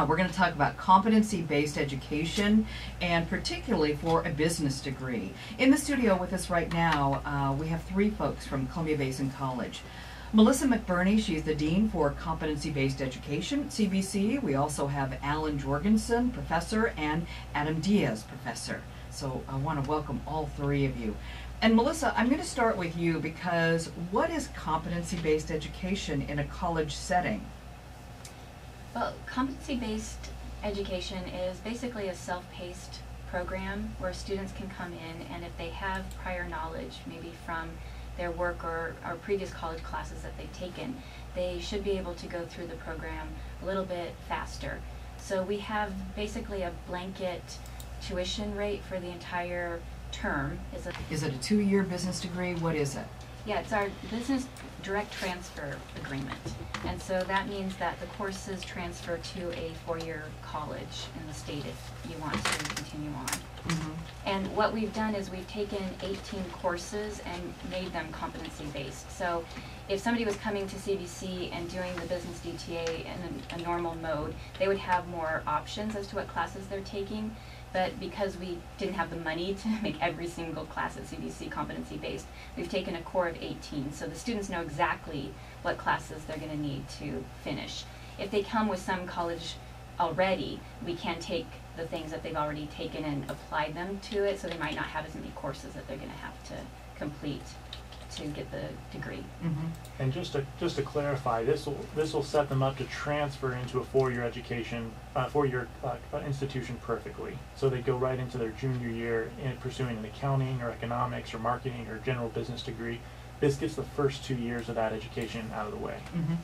We're going to talk about competency-based education, and particularly for a business degree. In the studio with us right now, we have three folks from Columbia Basin College. Melissa McBurney, she's the Dean for Competency-Based Education at CBC. We also have Alan Jorgensen, Professor, and Adam Diaz, Professor. So I want to welcome all three of you. And Melissa, I'm going to start with you because what is competency-based education in a college setting? Well, competency-based education is basically a self-paced program where students can come in, and if they have prior knowledge, maybe from their work or previous college classes that they've taken, they should be able to go through the program a little bit faster. So we have basically a blanket tuition rate for the entire term. Is it a 2-year business degree? What is it? Yeah, it's our business direct transfer agreement. And so that means that the courses transfer to a 4-year college in the state if you want to continue on. Mm-hmm. And what we've done is we've taken 18 courses and made them competency-based. So if somebody was coming to CBC and doing the business DTA in a normal mode, they would have more options as to what classes they're taking. But because we didn't have the money to make every single class at CBC competency-based, we've taken a core of 18. So the students know exactly what classes they're going to need to finish. If they come with some college already, we can take the things that they've already taken and apply them to it, so they might not have as many courses that they're going to have to complete to get the degree. Mm-hmm. And just to clarify, this will set them up to transfer into a 4-year education, 4-year institution perfectly. So they go right into their junior year in pursuing an accounting or economics or marketing or general business degree. This gets the first 2 years of that education out of the way. Mm-hmm.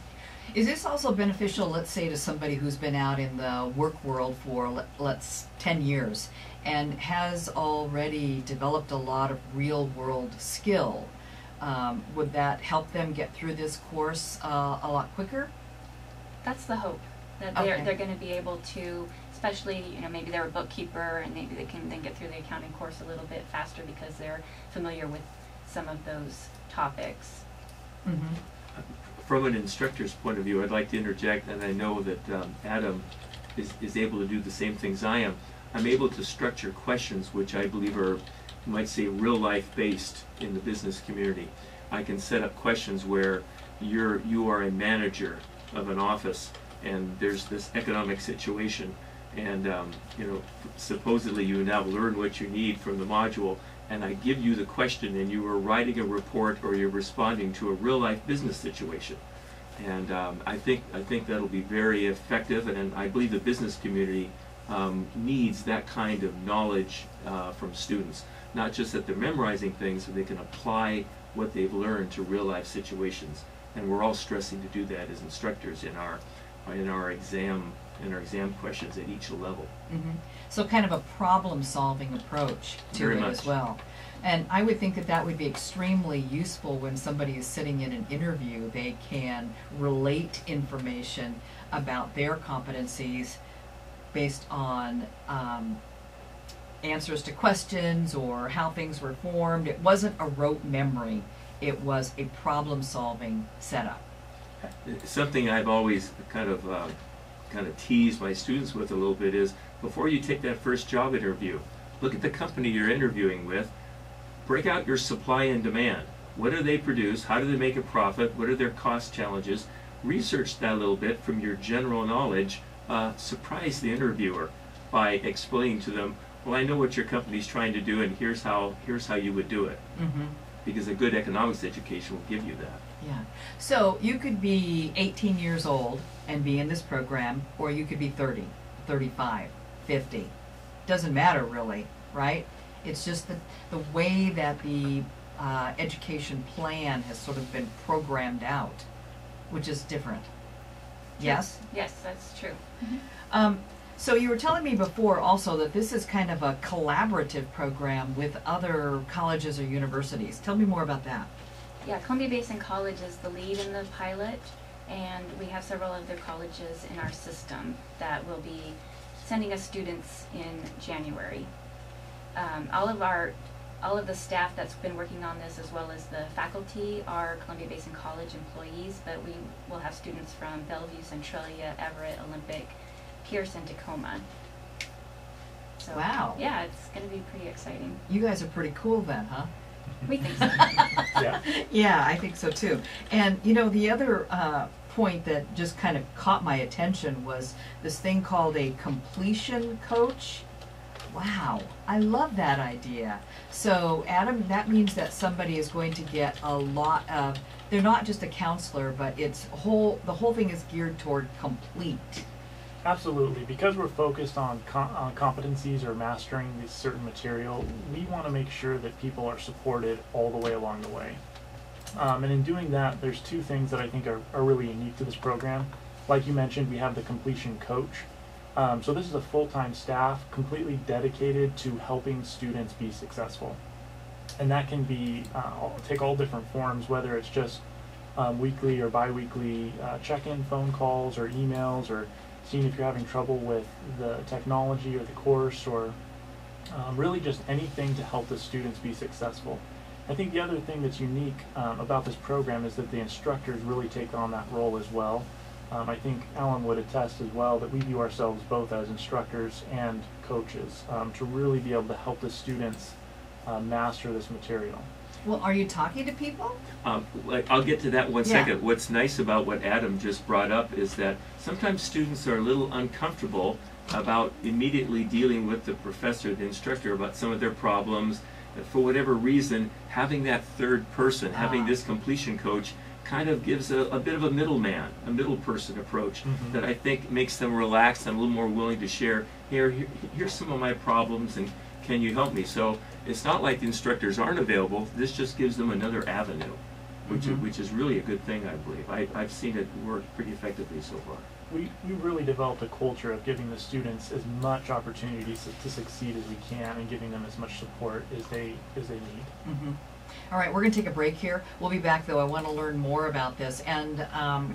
Is this also beneficial, let's say, to somebody who's been out in the work world for, let's 10 years and has already developed a lot of real-world skill? Would that help them get through this course a lot quicker? That's the hope, that they're going to be able to, especially, maybe they're a bookkeeper and maybe they can then get through the accounting course a little bit faster because they're familiar with some of those topics. Mm-hmm. From an instructor's point of view, I'd like to interject, and I know that Adam is able to do the same things I am. I'm able to structure questions which I believe are, you might say, real-life based in the business community. I can set up questions where you are a manager of an office, and there's this economic situation, and supposedly you now learn what you need from the module, and I give you the question, and you are writing a report or you're responding to a real-life business situation. And I think that'll be very effective, and I believe the business community needs that kind of knowledge from students. Not just that they're memorizing things, so they can apply what they've learned to real-life situations. And we're all stressing to do that as instructors in our exam questions at each level. Mm-hmm. So kind of a problem-solving approach to it as well. And I would think that that would be extremely useful when somebody is sitting in an interview. They can relate information about their competencies based on answers to questions or how things were formed. It wasn't a rote memory. It was a problem-solving setup. Something I've always kind of teased my students with a little bit is, before you take that first job interview, look at the company you're interviewing with, break out your supply and demand. What do they produce? How do they make a profit? What are their cost challenges? Research that a little bit from your general knowledge. Surprise the interviewer by explaining to them, well, I know what your company's trying to do, and here's how you would do it. Mm-hmm. Because a good economics education will give you that. Yeah. So you could be 18 years old and be in this program, or you could be 30, 35, 50. Doesn't matter really, right? It's just the way that the education plan has sort of been programmed out, which is different. Yes? Yes, that's true. Mm-hmm. So you were telling me before also that this is kind of a collaborative program with other colleges or universities. Tell me more about that. Yeah, Columbia Basin College is the lead in the pilot, and we have several other colleges in our system that will be sending us students in January. All of the staff that's been working on this, as well as the faculty, are Columbia Basin College employees, but we will have students from Bellevue, Centralia, Everett, Olympic, Pierce and Tacoma. So, Wow. yeah, it's going to be pretty exciting. You guys are pretty cool then, huh? We think so. Yeah. Yeah, I think so too. And you know, the other point that just kind of caught my attention was this thing called a completion coach. Wow, I love that idea. So, Adam, that means that somebody is going to get a lot of, they're not just a counselor, but the whole thing is geared toward complete. Absolutely. Because we're focused on competencies or mastering this certain material, we want to make sure that people are supported all the way along the way. And in doing that, there's two things that I think are really unique to this program. Like you mentioned, we have the completion coach. So this is a full-time staff completely dedicated to helping students be successful. And that can be take all different forms, whether it's just weekly or bi-weekly check-in phone calls or emails, or seeing if you're having trouble with the technology or the course, or really just anything to help the students be successful. I think the other thing that's unique about this program is that the instructors really take on that role as well. I think Alan would attest as well that we view ourselves both as instructors and coaches to really be able to help the students master this material. Well, are you talking to people? I'll get to that one second. What's nice about what Adam just brought up is that sometimes students are a little uncomfortable about immediately dealing with the professor, the instructor, about some of their problems. For whatever reason, having that third person, having this completion coach, kind of gives a bit of a middleman, a middle person approach that I think makes them relaxed and a little more willing to share, here's some of my problems and can you help me? So it's not like the instructors aren't available, this just gives them another avenue, which is really a good thing, I believe. I've seen it work pretty effectively so far. We really developed a culture of giving the students as much opportunity to succeed as we can and giving them as much support as they need. All right, we're going to take a break here. We'll be back, though. I want to learn more about this and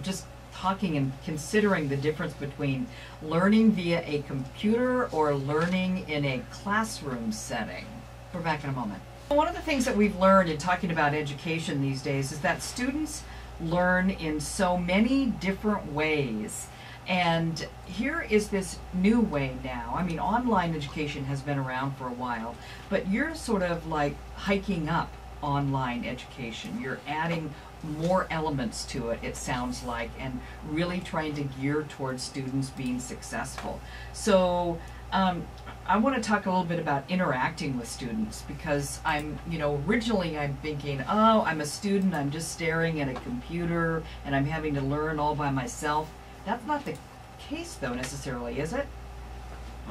just talking and considering the difference between learning via a computer or learning in a classroom setting. We're back in a moment. One of the things that we've learned in talking about education these days is that students learn in so many different ways. And here is this new way now. I mean, online education has been around for a while, but you're sort of like hiking up online education. You're adding more elements to it, it sounds like, and really trying to gear towards students being successful. So I want to talk a little bit about interacting with students, because originally I'm thinking, oh, I'm a student, I'm just staring at a computer and I'm having to learn all by myself. That's not the case, though, necessarily, is it?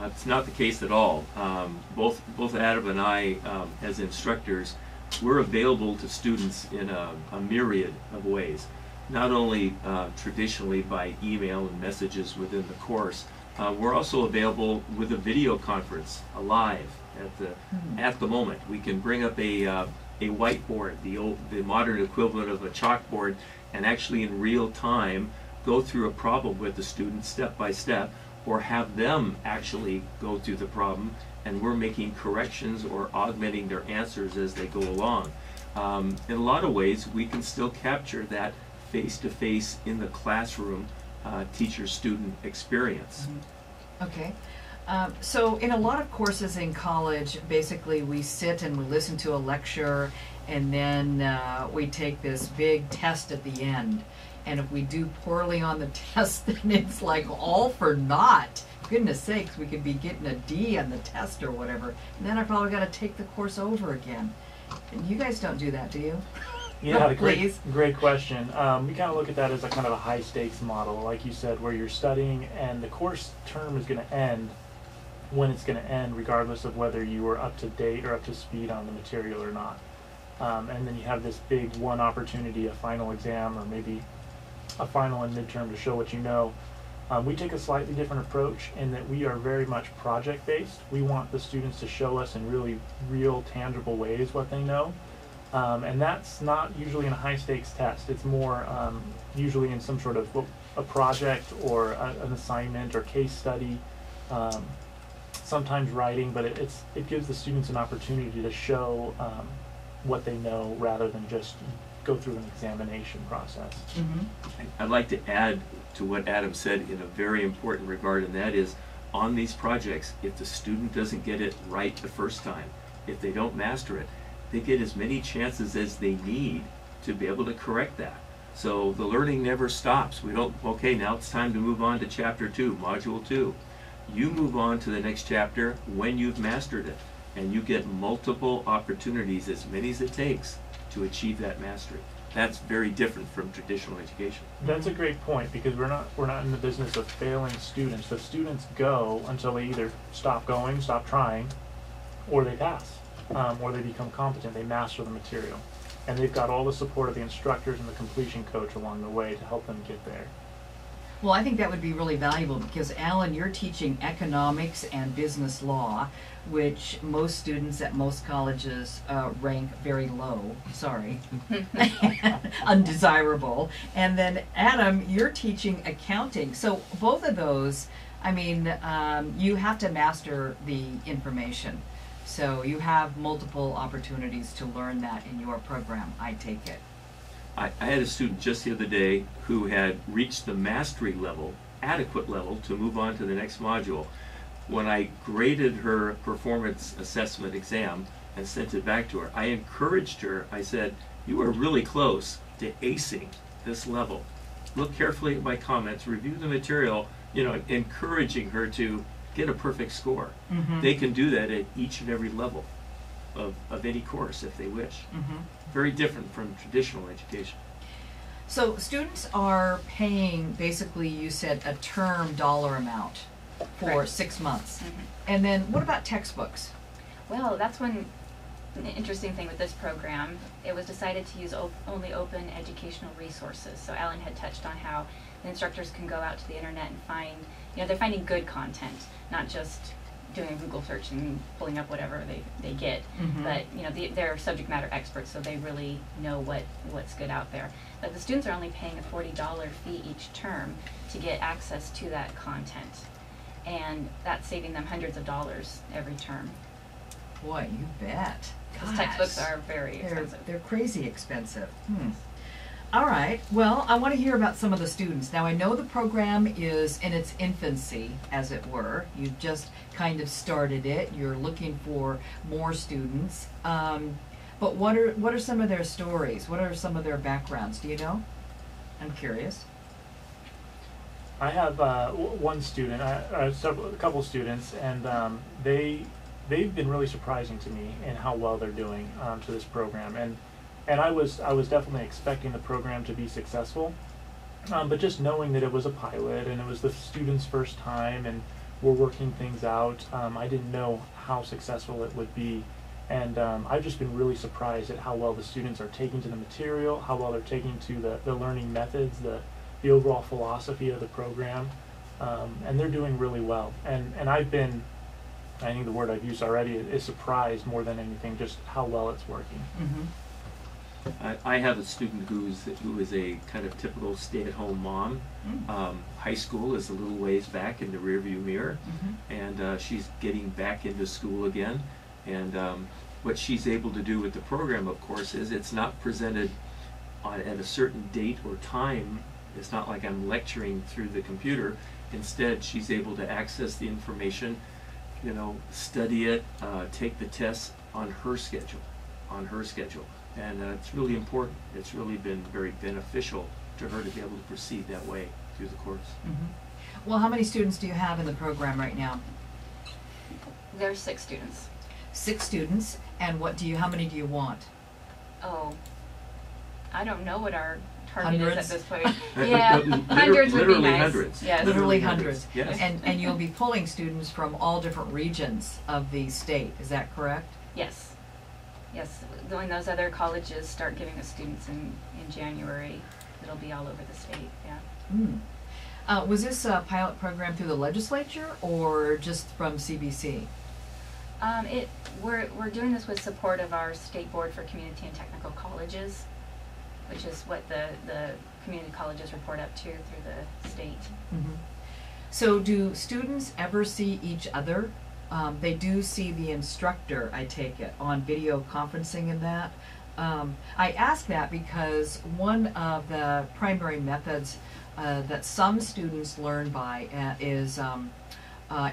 It's not the case at all. Both Adam and I, as instructors, we're available to students in a myriad of ways. Not only traditionally by email and messages within the course, we're also available with a video conference, live at the moment. We can bring up a whiteboard, the modern equivalent of a chalkboard, and actually in real time go through a problem with the student step by step, or have them actually go through the problem, and we're making corrections or augmenting their answers as they go along. In a lot of ways, we can still capture that face-to-face in the classroom teacher-student experience. Okay. So in a lot of courses in college, basically we sit and we listen to a lecture, and then we take this big test at the end. And if we do poorly on the test, then it's like all for naught. Goodness sakes, we could be getting a D on the test or whatever. And then I probably got to take the course over again. And you guys don't do that, do you? Yeah, Please. great question. We kind of look at that as a kind of a high stakes model, like you said, where you're studying and the course term is going to end when it's going to end, regardless of whether you were up to date or up to speed on the material or not. And then you have this big one opportunity, a final exam, or maybe a final and midterm to show what you know. We take a slightly different approach in that we are very much project-based. We want the students to show us in really real, tangible ways what they know. And that's not usually in a high-stakes test. It's more usually in some sort of a project or an assignment or case study, sometimes writing, but it gives the students an opportunity to show what they know rather than just go through an examination process. I'd like to add to what Adam said in a very important regard, and that is, on these projects, if the student doesn't get it right the first time, if they don't master it, they get as many chances as they need to be able to correct that. So the learning never stops. We don't, okay, now it's time to move on to chapter 2, module 2. You move on to the next chapter when you've mastered it, and you get multiple opportunities, as many as it takes, to achieve that mastery. That's very different from traditional education. That's a great point, because we're not in the business of failing students. The students go until they either stop going, stop trying, or they pass, or they become competent, they master the material. And they've got all the support of the instructors and the completion coach along the way to help them get there. Well, I think that would be really valuable because, Alan, you're teaching economics and business law, which most students at most colleges rank very low, sorry, undesirable. And then, Adam, you're teaching accounting. So both of those, I mean, you have to master the information. So you have multiple opportunities to learn that in your program, I take it. I had a student just the other day who had reached the mastery level, adequate level, to move on to the next module. When I graded her performance assessment exam and sent it back to her, I encouraged her. I said, you are really close to acing this level. Look carefully at my comments, review the material, you know, encouraging her to get a perfect score. They can do that at each and every level of any course if they wish. Very different from traditional education. So students are paying, basically, you said, a term dollar amount for Correct. 6 months. And then what about textbooks? Well, that's an interesting thing with this program. It was decided to use only open educational resources. So Alan had touched on how the instructors can go out to the internet and find, you know, they're finding good content, not just doing a Google search and pulling up whatever they get. But, you know, they're subject matter experts, so they really know what's good out there. But the students are only paying a $40 fee each term to get access to that content. And that's saving them hundreds of dollars every term. Boy, you bet. Because textbooks are very expensive. They're crazy expensive. All right. Well, I want to hear about some of the students. Now, I know the program is in its infancy, as it were. You just kind of started it. You're looking for more students. But what are some of their stories? What are some of their backgrounds? Do you know? I'm curious. I have one student, a couple students, and they've been really surprising to me in how well they're doing to this program. And I was definitely expecting the program to be successful, but just knowing that it was a pilot and it was the students' first time and we're working things out, I didn't know how successful it would be. And I've just been really surprised at how well the students are taking to the material, how well they're taking to the learning methods, the overall philosophy of the program, and they're doing really well. And I've been, I think the word I've used already is surprised more than anything, just how well it's working. I have a student who is a kind of typical stay-at-home mom. High school is a little ways back in the rearview mirror, and she's getting back into school again. And what she's able to do with the program, of course, is it's not presented at a certain date or time. It's not like I'm lecturing through the computer. Instead, she's able to access the information, you know, study it, take the tests on her schedule, And it's really important. It's really been very beneficial to her to be able to proceed that way through the course. Well, how many students do you have in the program right now? There's 6 students. 6 students. And how many do you want? Oh, I don't know what our target Hundreds? is at this point. Yeah, hundreds would be Literally nice. hundreds. Yes. Literally hundreds. Yes. And you'll be pulling students from all different regions of the state. Is that correct? Yes. Yes. When those other colleges start giving us students in January, it'll be all over the state. Yeah. Was this a pilot program through the legislature or just from CBC? We're doing this with support of our State Board for Community and Technical Colleges, which is what the community colleges report up to through the state. So do students ever see each other? They do see the instructor, I take it, on video conferencing and that. I ask that because one of the primary methods that some students learn by is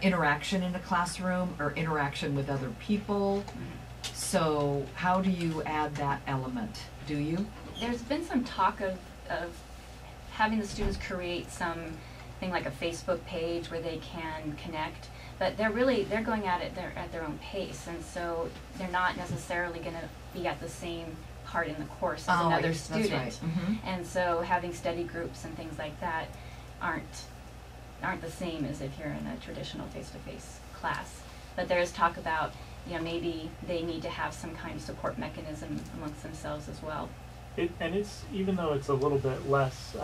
interaction in a classroom or interaction with other people. So how do you add that element? Do you? There's been some talk of having the students create something like a Facebook page where they can connect, but they're going at it at their own pace, and so they're not necessarily going to be at the same part in the course as another student. That's right. Mm-hmm. And so having study groups and things like that aren't the same as if you're in a traditional face-to-face class. But there is talk about, maybe they need to have some kind of support mechanism amongst themselves as well. And it's, even though it's a little bit less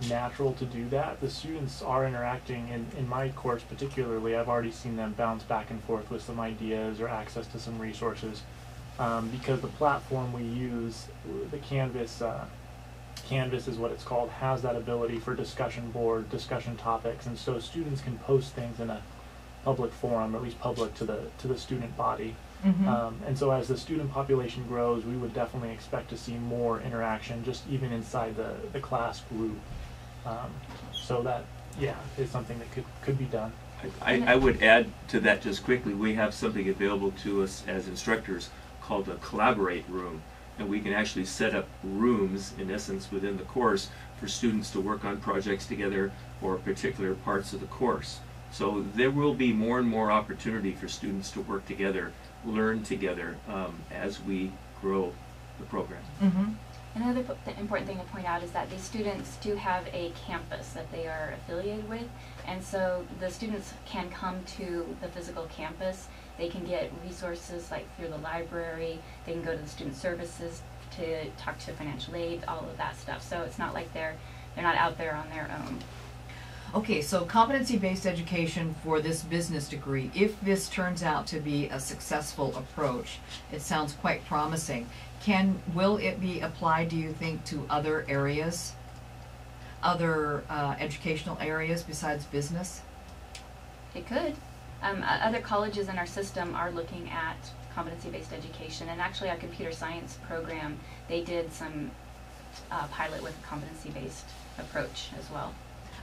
natural to do that, the students are interacting. In my course particularly, I've already seen them bounce back and forth with some ideas or access to some resources, because the platform we use, the Canvas is what it's called, has that ability for discussion board, discussion topics, and so students can post things in a public forum, or at least public to the student body. Mm-hmm. And so as the student population grows, we would definitely expect to see more interaction, just even inside the class group. So that, is something that could be done. I would add to that just quickly, we have something available to us as instructors called a collaborate room, and we can actually set up rooms, in essence, within the course for students to work on projects together or particular parts of the course. So there will be more and more opportunity for students to work together, learn together, as we grow the program. Mm-hmm. Another important thing to point out is that these students do have a campus that they are affiliated with, and so the students can come to the physical campus. They can get resources like through the library, they can go to the student services to talk to financial aid, all of that stuff. So it's not like they're not out there on their own. Okay, so competency-based education for this business degree, if this turns out to be a successful approach, it sounds quite promising. Will it be applied, do you think, to other areas, other educational areas besides business? It could. Other colleges in our system are looking at competency-based education, and actually our computer science program, they did some pilot with a competency-based approach as well.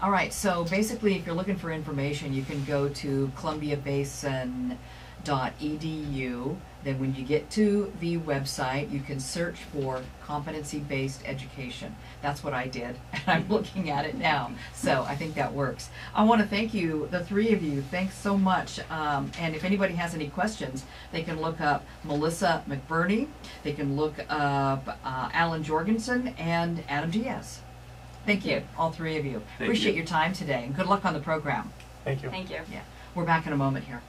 All right, so basically if you're looking for information, you can go to columbiabasin.edu. Then when you get to the website, you can search for competency-based education. That's what I did, and I'm looking at it now. So I think that works. I want to thank you, the three of you. Thanks so much. And if anybody has any questions, they can look up Melissa McBurney. They can look up Alan Jorgensen and Adam Diaz. Thank you, all three of you. Appreciate your time today, and good luck on the program. Thank you. Thank you. Yeah, we're back in a moment here.